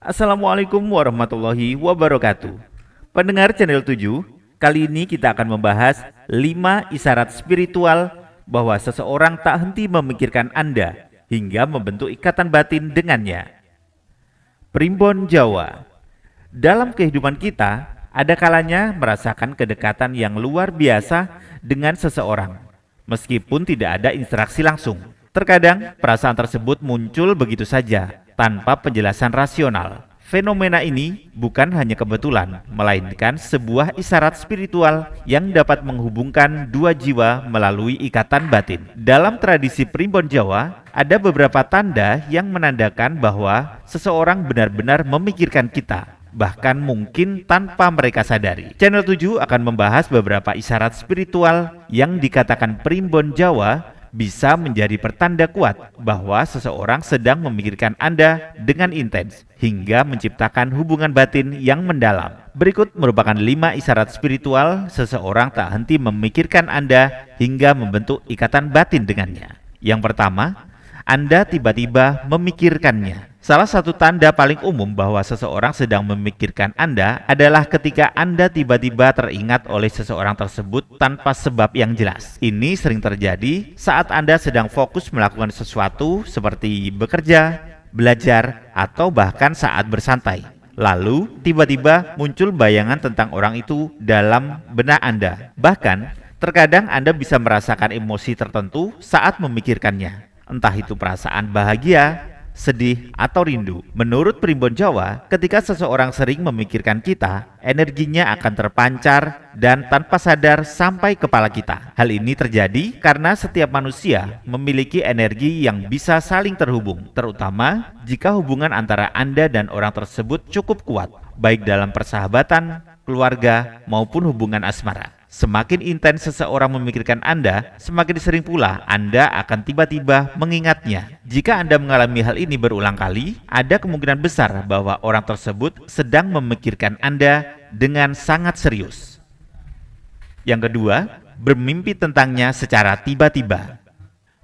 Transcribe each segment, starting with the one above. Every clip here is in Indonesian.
Assalamualaikum warahmatullahi wabarakatuh. Pendengar channel 7, kali ini kita akan membahas 5 isyarat spiritual bahwa seseorang tak henti memikirkan Anda hingga membentuk ikatan batin dengannya. Primbon Jawa. Dalam kehidupan kita, ada kalanya merasakan kedekatan yang luar biasa dengan seseorang, meskipun tidak ada interaksi langsung. Terkadang perasaan tersebut muncul begitu saja, tanpa penjelasan rasional. Fenomena ini bukan hanya kebetulan, melainkan sebuah isyarat spiritual yang dapat menghubungkan dua jiwa melalui ikatan batin. Dalam tradisi Primbon Jawa, ada beberapa tanda yang menandakan bahwa seseorang benar-benar memikirkan kita, bahkan mungkin tanpa mereka sadari. Channel 7 akan membahas beberapa isyarat spiritual yang dikatakan Primbon Jawa bisa menjadi pertanda kuat bahwa seseorang sedang memikirkan Anda dengan intens hingga menciptakan hubungan batin yang mendalam. Berikut merupakan 5 isyarat spiritual seseorang tak henti memikirkan Anda hingga membentuk ikatan batin dengannya. Yang pertama, Anda tiba-tiba memikirkannya. Salah satu tanda paling umum bahwa seseorang sedang memikirkan Anda adalah ketika Anda tiba-tiba teringat oleh seseorang tersebut tanpa sebab yang jelas. Ini sering terjadi saat Anda sedang fokus melakukan sesuatu seperti bekerja, belajar, atau bahkan saat bersantai. Lalu, tiba-tiba muncul bayangan tentang orang itu dalam benak Anda. Bahkan, terkadang Anda bisa merasakan emosi tertentu saat memikirkannya. Entah itu perasaan bahagia, sedih, atau rindu. Menurut Primbon Jawa, ketika seseorang sering memikirkan kita, energinya akan terpancar dan tanpa sadar sampai kepala kita. Hal ini terjadi karena setiap manusia memiliki energi yang bisa saling terhubung, terutama jika hubungan antara Anda dan orang tersebut cukup kuat, baik dalam persahabatan, keluarga, maupun hubungan asmara. Semakin intens seseorang memikirkan Anda, semakin sering pula Anda akan tiba-tiba mengingatnya. Jika Anda mengalami hal ini berulang kali, ada kemungkinan besar bahwa orang tersebut sedang memikirkan Anda dengan sangat serius. Yang kedua, bermimpi tentangnya secara tiba-tiba.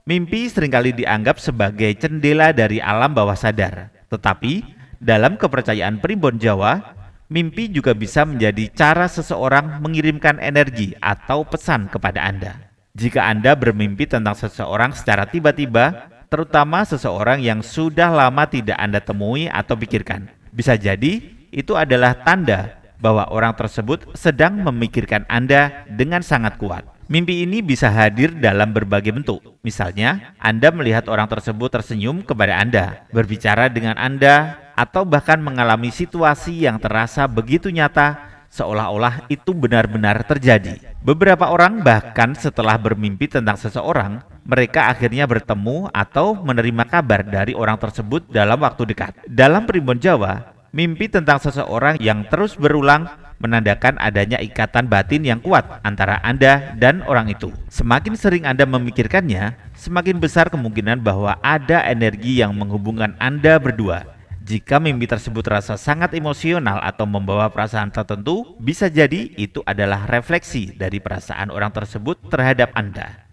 Mimpi seringkali dianggap sebagai jendela dari alam bawah sadar. Tetapi, dalam kepercayaan Primbon Jawa, mimpi juga bisa menjadi cara seseorang mengirimkan energi atau pesan kepada Anda. Jika Anda bermimpi tentang seseorang secara tiba-tiba, terutama seseorang yang sudah lama tidak Anda temui atau pikirkan, bisa jadi itu adalah tanda bahwa orang tersebut sedang memikirkan Anda dengan sangat kuat. Mimpi ini bisa hadir dalam berbagai bentuk. Misalnya, Anda melihat orang tersebut tersenyum kepada Anda, berbicara dengan Anda, atau bahkan mengalami situasi yang terasa begitu nyata seolah-olah itu benar-benar terjadi. Beberapa orang bahkan setelah bermimpi tentang seseorang, mereka akhirnya bertemu atau menerima kabar dari orang tersebut dalam waktu dekat. Dalam Primbon Jawa, mimpi tentang seseorang yang terus berulang menandakan adanya ikatan batin yang kuat antara Anda dan orang itu. Semakin sering Anda memikirkannya, semakin besar kemungkinan bahwa ada energi yang menghubungkan Anda berdua. Jika mimpi tersebut terasa sangat emosional atau membawa perasaan tertentu, bisa jadi itu adalah refleksi dari perasaan orang tersebut terhadap Anda.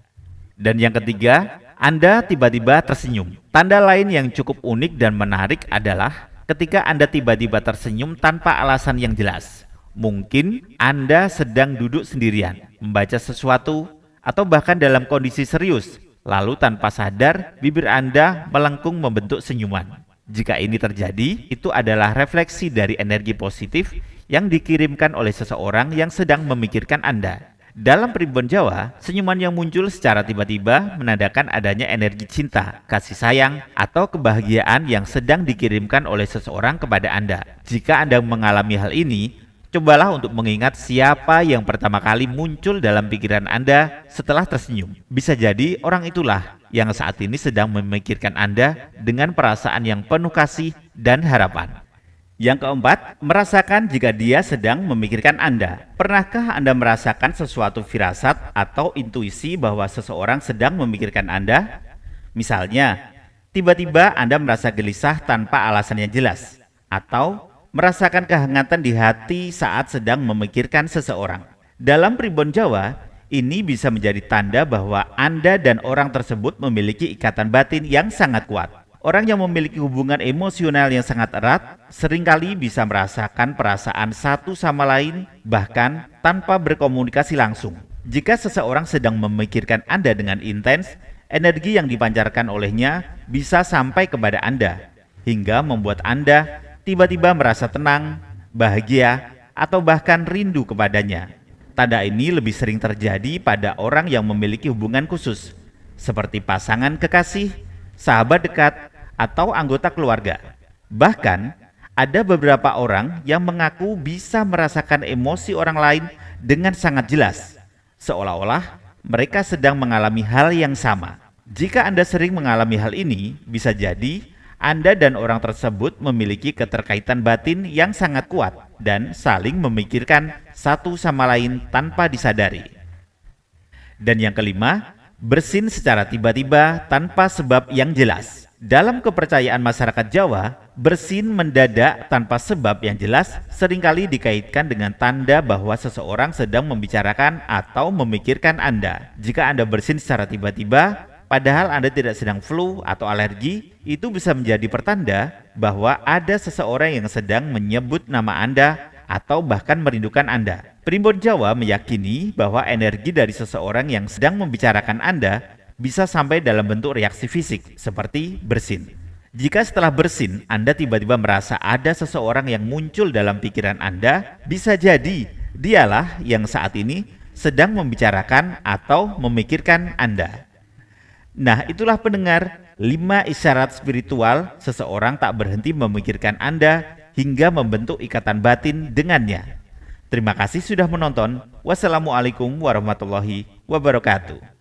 Dan yang ketiga, Anda tiba-tiba tersenyum. Tanda lain yang cukup unik dan menarik adalah ketika Anda tiba-tiba tersenyum tanpa alasan yang jelas. Mungkin Anda sedang duduk sendirian, membaca sesuatu, atau bahkan dalam kondisi serius, lalu tanpa sadar bibir Anda melengkung membentuk senyuman. Jika ini terjadi, itu adalah refleksi dari energi positif yang dikirimkan oleh seseorang yang sedang memikirkan Anda. Dalam Primbon Jawa, senyuman yang muncul secara tiba-tiba menandakan adanya energi cinta, kasih sayang, atau kebahagiaan yang sedang dikirimkan oleh seseorang kepada Anda. Jika Anda mengalami hal ini, cobalah untuk mengingat siapa yang pertama kali muncul dalam pikiran Anda setelah tersenyum. Bisa jadi orang itulah yang saat ini sedang memikirkan Anda dengan perasaan yang penuh kasih dan harapan. Yang keempat, merasakan jika dia sedang memikirkan Anda. Pernahkah Anda merasakan sesuatu firasat atau intuisi bahwa seseorang sedang memikirkan Anda? Misalnya, tiba-tiba Anda merasa gelisah tanpa alasan yang jelas, atau merasakan kehangatan di hati saat sedang memikirkan seseorang. Dalam Primbon Jawa, ini bisa menjadi tanda bahwa Anda dan orang tersebut memiliki ikatan batin yang sangat kuat. Orang yang memiliki hubungan emosional yang sangat erat seringkali bisa merasakan perasaan satu sama lain bahkan tanpa berkomunikasi langsung. Jika seseorang sedang memikirkan Anda dengan intens, energi yang dipancarkan olehnya bisa sampai kepada Anda hingga membuat Anda tiba-tiba merasa tenang, bahagia, atau bahkan rindu kepadanya. Tanda ini lebih sering terjadi pada orang yang memiliki hubungan khusus, seperti pasangan kekasih, sahabat dekat, atau anggota keluarga. Bahkan, ada beberapa orang yang mengaku bisa merasakan emosi orang lain dengan sangat jelas, seolah-olah mereka sedang mengalami hal yang sama. Jika Anda sering mengalami hal ini, bisa jadi Anda dan orang tersebut memiliki keterkaitan batin yang sangat kuat dan saling memikirkan satu sama lain tanpa disadari. Dan yang kelima, bersin secara tiba-tiba tanpa sebab yang jelas. Dalam kepercayaan masyarakat Jawa, bersin mendadak tanpa sebab yang jelas seringkali dikaitkan dengan tanda bahwa seseorang sedang membicarakan atau memikirkan Anda. Jika Anda bersin secara tiba-tiba, padahal Anda tidak sedang flu atau alergi, itu bisa menjadi pertanda bahwa ada seseorang yang sedang menyebut nama Anda atau bahkan merindukan Anda. Primbon Jawa meyakini bahwa energi dari seseorang yang sedang membicarakan Anda bisa sampai dalam bentuk reaksi fisik seperti bersin. Jika setelah bersin Anda tiba-tiba merasa ada seseorang yang muncul dalam pikiran Anda, bisa jadi dialah yang saat ini sedang membicarakan atau memikirkan Anda. Nah, itulah pendengar 5 isyarat spiritual seseorang tak berhenti memikirkan Anda hingga membentuk ikatan batin dengannya. Terima kasih sudah menonton. Wassalamualaikum warahmatullahi wabarakatuh.